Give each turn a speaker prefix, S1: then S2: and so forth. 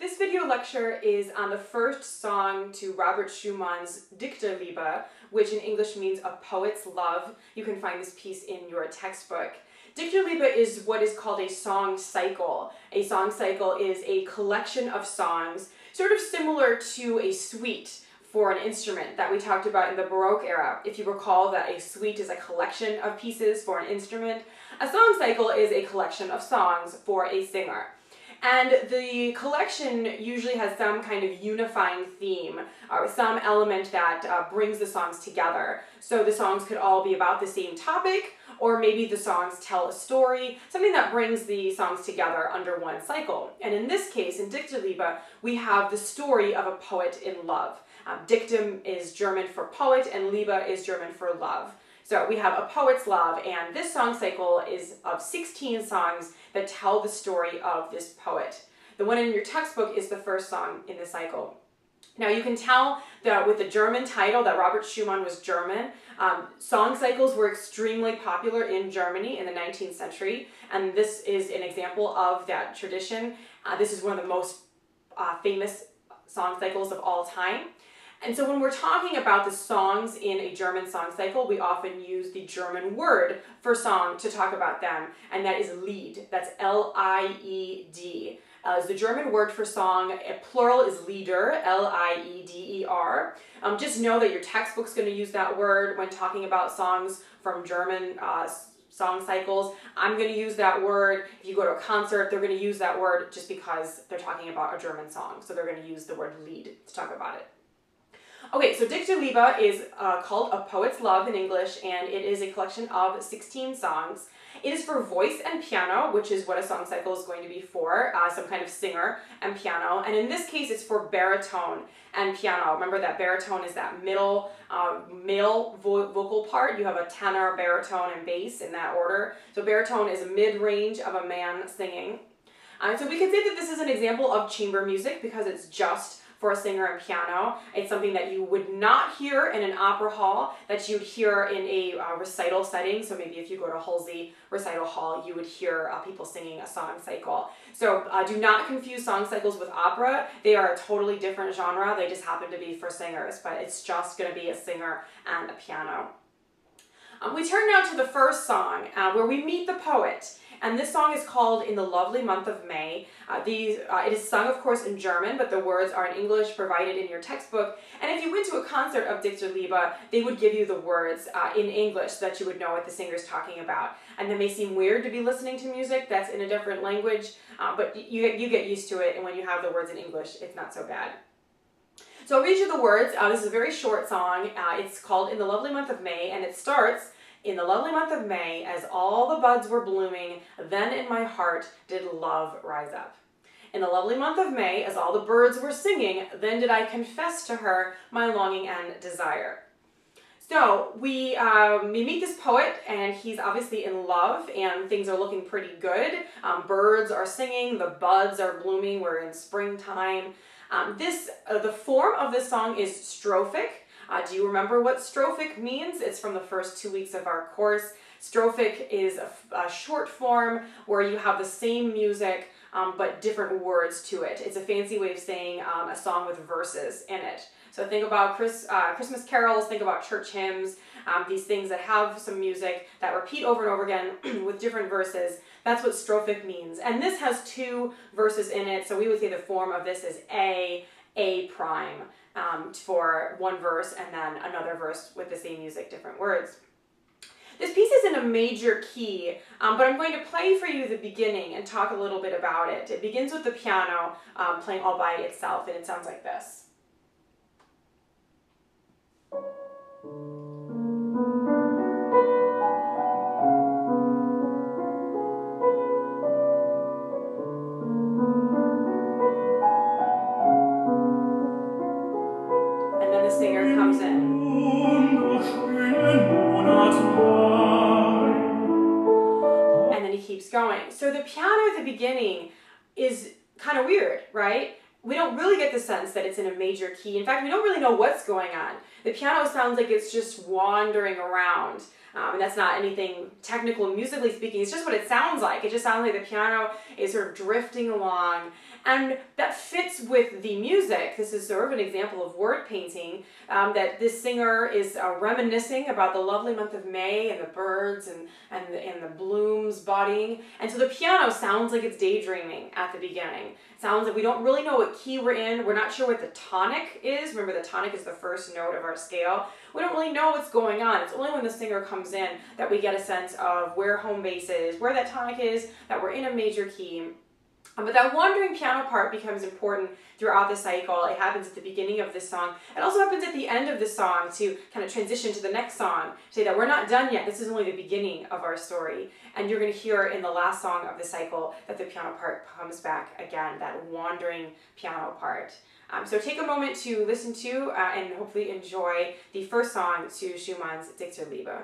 S1: This video lecture is on the first song to Robert Schumann's Dichterliebe, which in English means a poet's love. You can find this piece in your textbook. Dichterliebe is what is called a song cycle. A song cycle is a collection of songs, sort of similar to a suite for an instrument that we talked about in the Baroque era. If you recall that a suite is a collection of pieces for an instrument, a song cycle is a collection of songs for a singer. And the collection usually has some kind of unifying theme, or some element that brings the songs together. So the songs could all be about the same topic, or maybe the songs tell a story, something that brings the songs together under one cycle. And in this case, in Dichterliebe, we have the story of a poet in love. Dichtum is German for poet, and Liebe is German for love. So we have a poet's love, and this song cycle is of 16 songs that tell the story of this poet. The one in your textbook is the first song in the cycle. Now you can tell that with the German title that Robert Schumann was German. Song cycles were extremely popular in Germany in the 19th century, and this is an example of that tradition. This is one of the most famous song cycles of all time. And so when we're talking about the songs in a German song cycle, we often use the German word for song to talk about them, and that is Lied. That's L-I-E-D. Is the German word for song. Plural is Lieder, L-I-E-D-E-R. Just know that your textbook's going to use that word when talking about songs from German song cycles. I'm going to use that word. If you go to a concert, they're going to use that word just because they're talking about a German song. So they're going to use the word Lied to talk about it. Okay, so Dichterliebe is called A Poet's Love in English, and it is a collection of 16 songs. It is for voice and piano, which is what a song cycle is going to be for, some kind of singer and piano. And in this case, it's for baritone and piano. Remember that baritone is that middle male vocal part. You have a tenor, baritone, and bass in that order. So baritone is a mid-range of a man singing. So we could say that this is an example of chamber music because it's just for a singer and piano. It's something that you would not hear in an opera hall, that you'd hear in a recital setting. So maybe if you go to Halsey Recital Hall, you would hear people singing a song cycle. So do not confuse song cycles with opera. They are a totally different genre. They just happen to be for singers, but it's just going to be a singer and a piano. We turn now to the first song where we meet the poet. And this song is called In the Lovely Month of May. It is sung, of course, in German, but the words are in English provided in your textbook. And if you went to a concert of Dichterliebe, they would give you the words in English so that you would know what the singer's talking about. And it may seem weird to be listening to music that's in a different language, but you get used to it, and when you have the words in English, it's not so bad. So I'll read you the words. This is a very short song. It's called In the Lovely Month of May, and it starts, "In the lovely month of May, as all the buds were blooming, then in my heart did love rise up. In the lovely month of May, as all the birds were singing, then did I confess to her my longing and desire." So we meet this poet, and he's obviously in love, and things are looking pretty good. Birds are singing, the buds are blooming, we're in springtime. The form of this song is strophic. Do you remember what strophic means? It's from the first 2 weeks of our course. Strophic is a short form where you have the same music but different words to it. It's a fancy way of saying a song with verses in it. So think about Christmas carols, think about church hymns, these things that have some music that repeat over and over again with different verses. That's what strophic means. And this has 2 verses in it, so we would say the form of this is A prime. For one verse and then another verse with the same music, different words. This piece is in a major key, but I'm going to play for you the beginning and talk a little bit about it. It begins with the piano playing all by itself, and it sounds like this. Singer comes in. And then he keeps going. So the piano at the beginning is kind of weird, right? We don't really get the sense that it's in a major key. In fact, we don't really know what's going on. The piano sounds like it's just wandering around. And that's not anything technical musically speaking, it's just what it sounds like. It just sounds like the piano is sort of drifting along. And that fits with the music. This is sort of an example of word painting, that this singer is reminiscing about the lovely month of May and the birds and the blooms budding. And so the piano sounds like it's daydreaming at the beginning. It sounds like we don't really know what key we're in. We're not sure what the tonic is. Remember, the tonic is the first note of our scale. We don't really know what's going on. It's only when the singer comes in that we get a sense of where home base is, where that tonic is, that we're in a major key. But that wandering piano part becomes important throughout the cycle. It happens at the beginning of this song. It also happens at the end of the song to kind of transition to the next song, say that we're not done yet. This is only the beginning of our story. And you're going to hear in the last song of the cycle that the piano part comes back again, that wandering piano part. So take a moment to listen to and hopefully enjoy the first song to Schumann's Dichterliebe.